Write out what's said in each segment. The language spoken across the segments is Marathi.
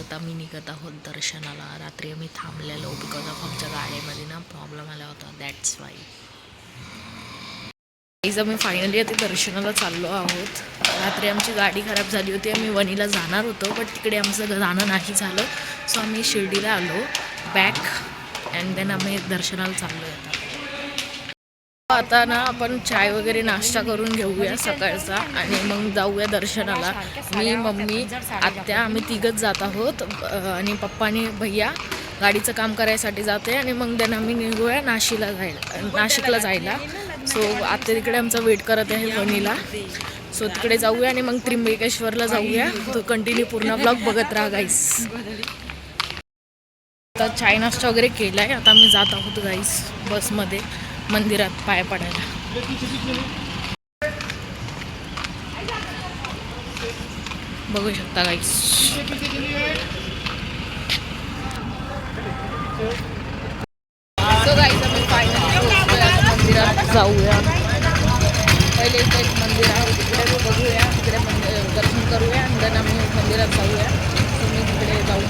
आता मी निघत आहोत दर्शनाला. रात्री आम्ही थांबलेलो बिकॉज ऑफ आमच्या गाडीमध्ये ना प्रॉब्लेम आला होता, दॅट्स वाय. गाईज आम्ही फायनली आता दर्शनाला चाललो आहोत. रात्री आमची गाडी खराब झाली होती, आम्ही वणीला जाणार होतो बट तिकडे आमचं जाणं नाही झालं. सो आम्ही शिर्डीला आलो बॅक अँड देन आम्ही दर्शनाला चाललो आहे. आता ना आपण चाय वगैरे नाश्ता करून घेऊया सकाळचा आणि मग जाऊया दर्शनाला. मी, मम्मी, आत्या आम्ही तिघच जात आहोत आणि पप्पा आणि भैया गाडीचं काम करायसाठी जाते आणि मग त्यांना आम्ही निघूया नाशिकला जायला. सो आत्या तिकडे आमचा वेट करत आहे वणीला. सो तिकडे जाऊया आणि मग त्र्यंबकेश्वरला जाऊया. तो कंटिन्यू पूर्ण ब्लॉग बघत राहा गाईस. आता चाय नाश्ता वगैरे केला आहे. आता आम्ही जात आहोत गाईस बसमध्ये मंदिरात पाय पडायला. बघू शकता गाईस. सो गाईस आम्ही फायनली मंदिरात जाऊया. पहिले इथे एक मंदिर आहे तिकडे बघूया, तिकडे दर्शन करूया आणि then आम्ही मंदिरात जाऊया. तुम्ही तिकडे जाऊ.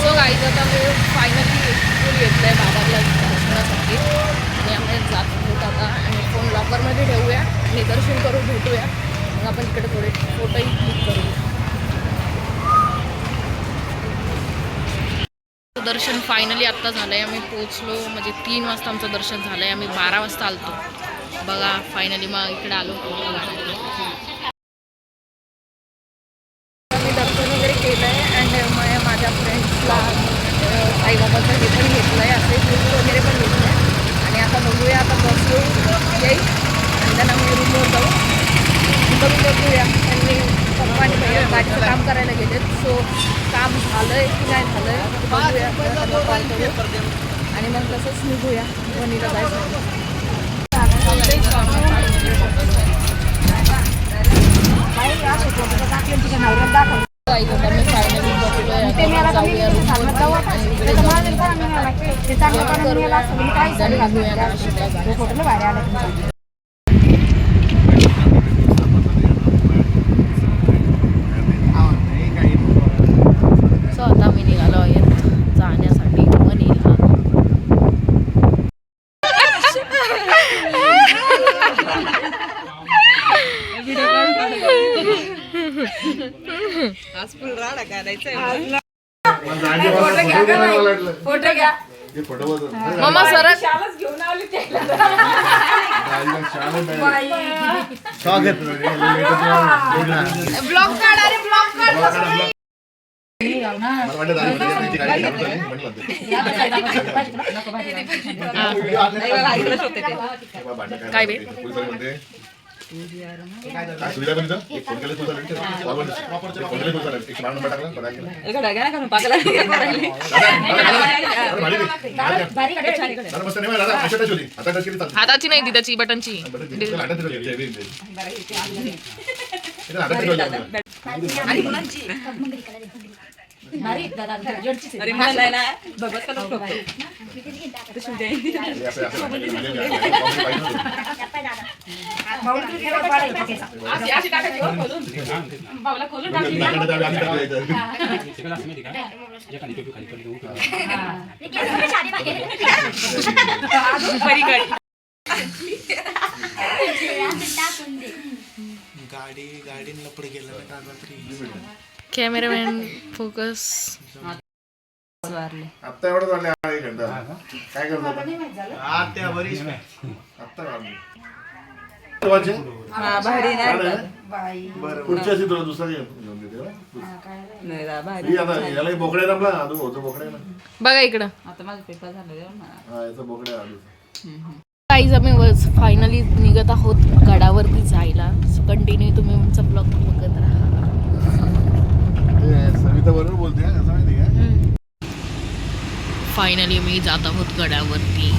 सो गाईज आता मी फायनली स्कूल घेतलं आहे बाबाला दर्शनासाठी आणि आम्ही जात आहोत आता. आणि फोन लॉकरमध्ये ठेवूया आणि दर्शन करून भेटूया. मग आपण इकडे थोडे फोटोही क्लिक करूया. दर्शन फायनली आत्ता झालं आहे. आम्ही पोचलो म्हणजे 3 वाजता आमचं दर्शन झालं आहे. आम्ही 12 वाजता आलतो. बघा फायनली मग इकडे आलो. मी दर्शन वगैरे केलं आहे अँड माझ्या फ्रेंड्सला साईबाबाचं हे पण घेतलं आहे, असे बुक वगैरे पण घेतलं आहे. आणि आता बघूया, आता बस येईल आणि त्यांना आम्ही रूमवर जाऊ करून बघूया. आणि पप्पा आणि भैया गाडीचं काम करायला गेले. सो काम झालं आहे की नाही झालं आहे बघूया, कॉल करू आणि मग तसंच निघूया वणीला जायचं. सो आता मी निघालो आहे जाण्यासाठी वणीला. आज फुल राडा काढायचा. मम्मा सरस घेऊन आली ब्लॉग काढ. अरे ब्लॉग काढ. काय बे हाताची नाही ती त्याची बटनची. गाडी लपड गेला. Cameraman focus. आता एवढं झालं काय करतात पुढच्या तुला दुसरा याला बोकडे आपला अजून होतो बोकडे ना. बघा इकडं आता माझा पेपर झाला. हा याचा बोकडे आलो. गाईज आम्ही फायनली निघत आहोत गडावरती जायला. सो कंटिन्यू तुम्ही आमचा ब्लॉग बघत राहा. सविता बरोबर बोलते असं माहिती का. फायनली मी जात आहोत गडावरती.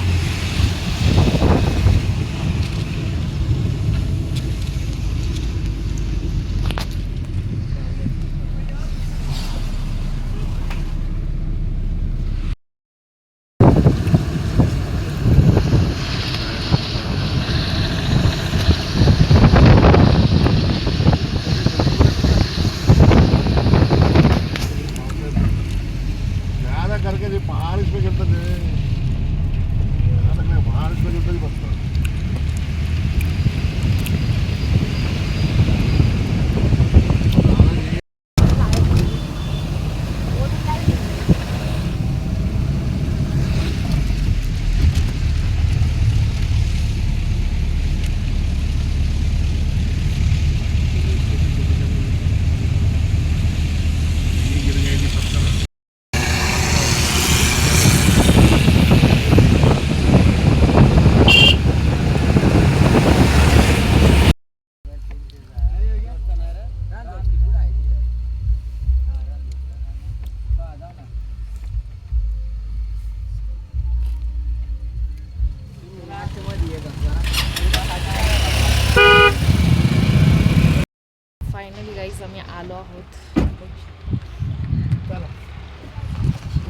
आलो आहोत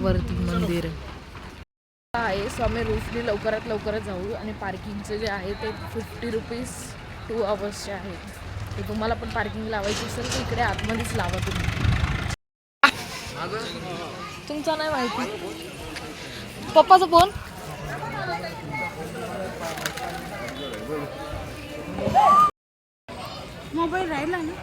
वरती मंदिर आहे. सो आम्ही रूफली लवकरात जाऊ आणि पार्किंगचे जे आहे ते 50 रुपीज 2 आवर्सचे आहेत. तर तुम्हाला पण पार्किंग लावायची असेल तर इकडे आतमध्येच लावा तुम्ही. तुमचा नाही माहिती पप्पाचा फोन. मोबाईल राहिला ना.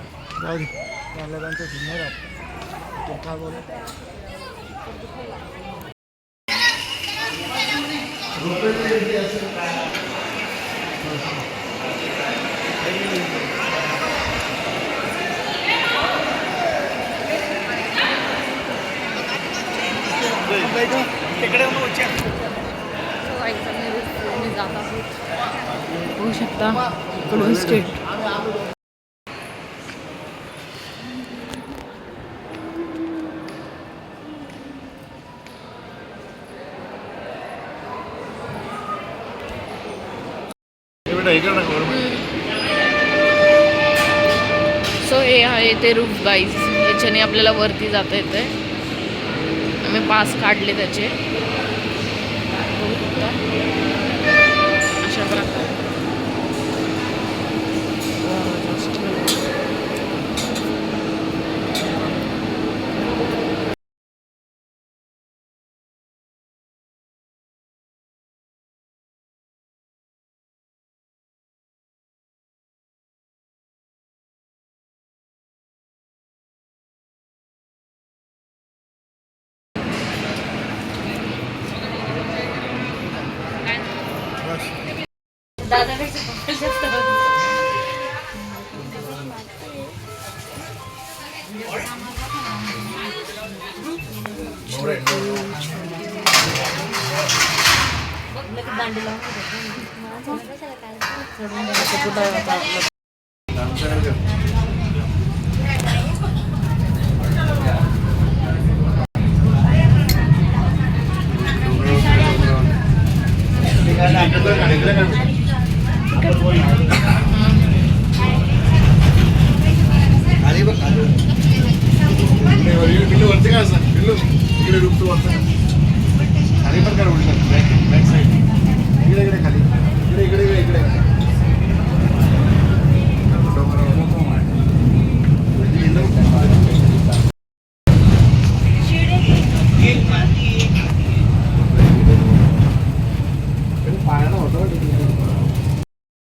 जात आहोत. होऊ शकता इकडून स्ट्रीट. सो हे आहे ते रूफ गाईज. याच्याने आपल्याला वरती जाता येते. आम्ही पास काढले त्याचे. अशा प्रकारे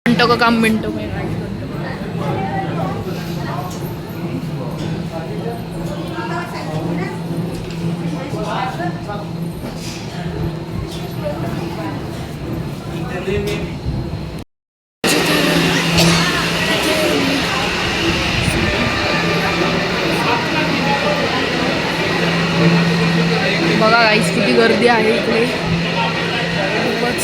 मिनटों का काम मिनटों में. बघा गाईस किती गर्दी आहे इकडे. खूपच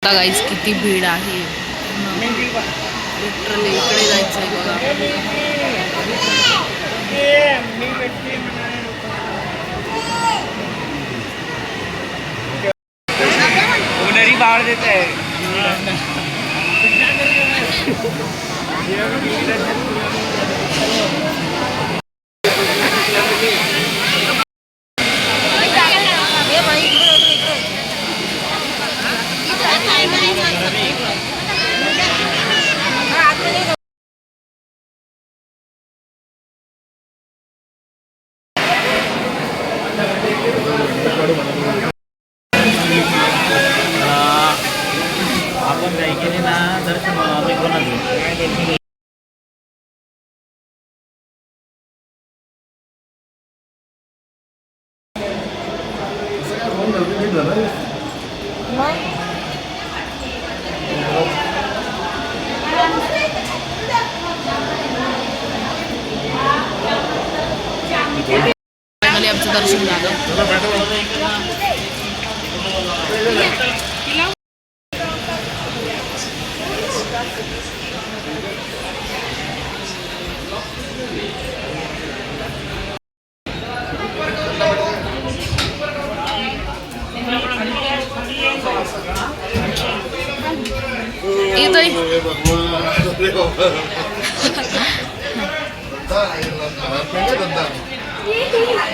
गाईस किती भीड आहे. लिटरली इकडे जायचंय बघा. ओनरी बाहर देता है. आपण जायचे ना दर्शन आम्ही कोणाचं फायनली आमचं दर्शन झालं.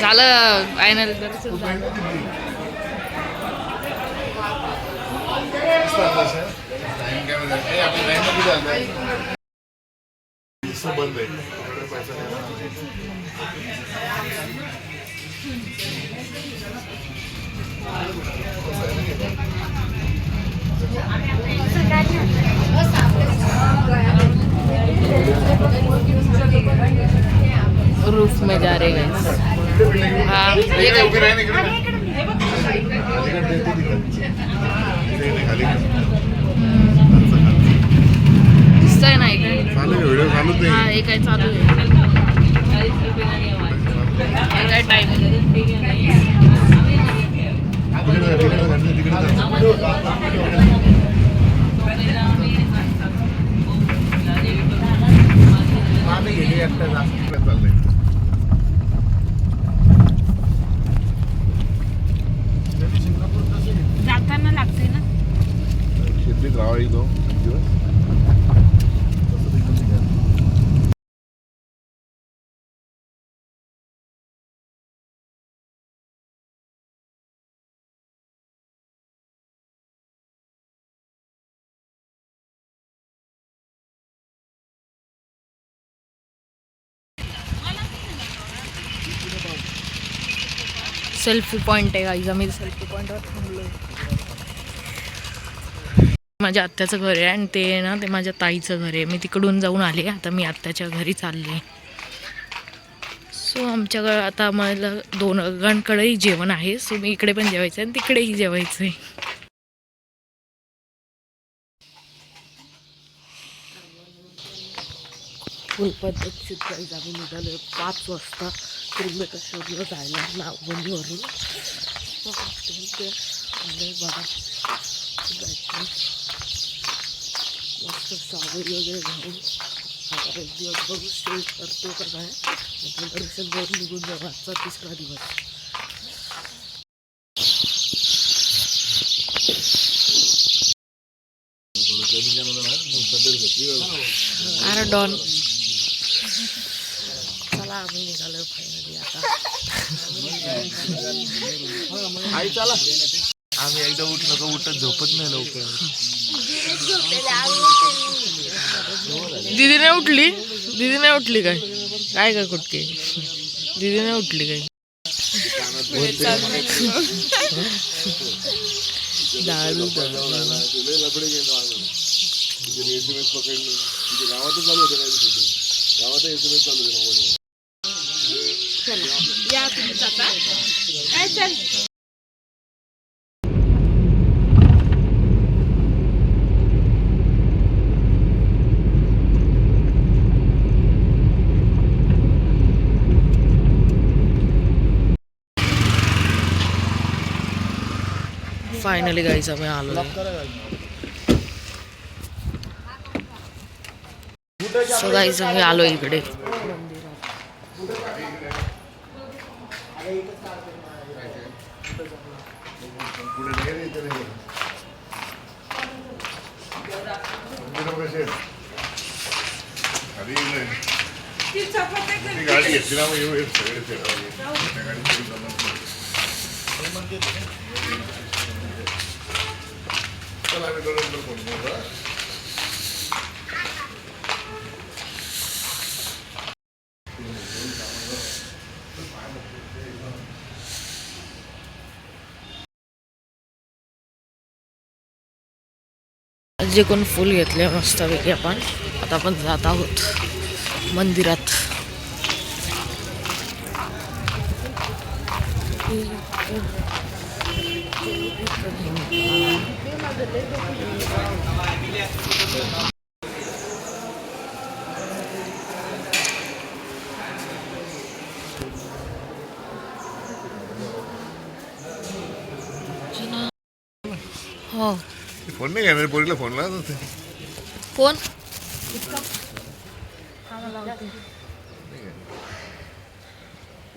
झालं फायनल दर्शन झालं. बंद आहे. रूफ में जा रहे हैं. हाँ ये काय? उभी राही ना इकडे. दिसतंय ना हे काय? व्हिडिओ चालूच हा नाही. हे काय चालू आहे. हे काय टाइम जाताना लागते ना. शिर्डीत राहावा एक दोन दिवस. सेल्फी पॉइंट आहे गाईज. आम्ही सेल्फी पॉइंटवर थांबलो. माझ्या आत्याचं घर आहे आणि ते ना ते माझ्या ताईचं घर आहे. मी तिकडून जाऊन आले. आता मी आत्याच्या घरी चालले. सो आमच्याकडे आता मला दोघांकडेही जेवण आहे. सो मी इकडे पण जेवायचं आहे आणि तिकडेही जेवायचं आहे. फुल पद्धतशीर गाईज आम्ही निघालो 5 वाजता त्र्यंबकेश्वरला जायला नागवलीवरून. बघा मस्त सावली वगैरे घेऊन आता एक दिवस बघू स्टे करतो का काय. दर्शन करून निघून जाऊ. आजचा 3रा दिवस. अरे डॉन चला आम्ही निघालो फायनली आता. आई चला. आम्ही एकदा उठलो का उठत झोपत नाही लवकर. दीदी नाही उठली. दीदी नाही उठली काय काय काय कुठके दीदी नाही उठली काय. दारू लपडे गेलो SMS पकडली. गावातच चालू होतं काय गावात SMS चालू होते मोबाईलवर. या तुम्ही जाता काय चल. फायनली गाईज आम्ही आलो. सो गाईज आम्ही आलो इकडे. गाडी घेतली ना मग सगळे जे कोण फुल घेतले मस्तपैकी आपण आता आपण जात आहोत मंदिरात. हो फोन नाही घेणार पोरीला फोन लावत होते. कोण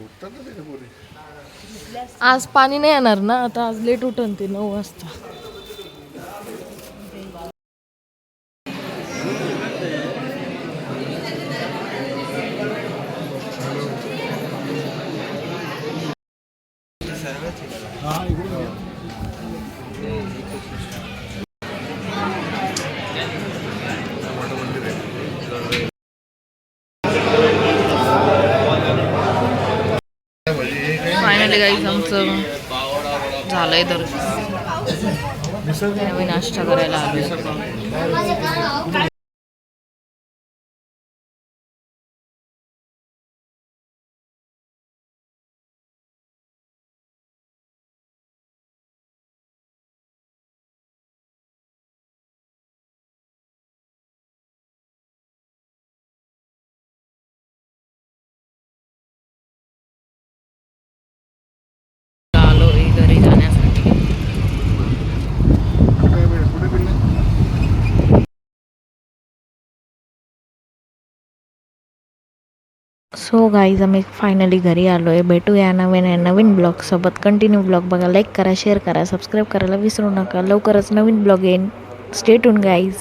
उठतात ना त्याच्या पोरी. आज पाणी नाही येणार ना. आता आज लेट उठन ते 9 वाजता. फायनली गाईज आमचं झालंय दर्शन. आम्ही नाश्ता करायला आलो. घरी जाण्यासाठी. सो गाईज आम्ही फायनली घरी आलो आहे. भेटूया नवीन ब्लॉगसोबत. कंटिन्यू ब्लॉग बघा, लाईक करा, शेअर करा, सबस्क्राईब करायला विसरू नका. लवकरच नवीन ब्लॉग येईन. Stay tune guys.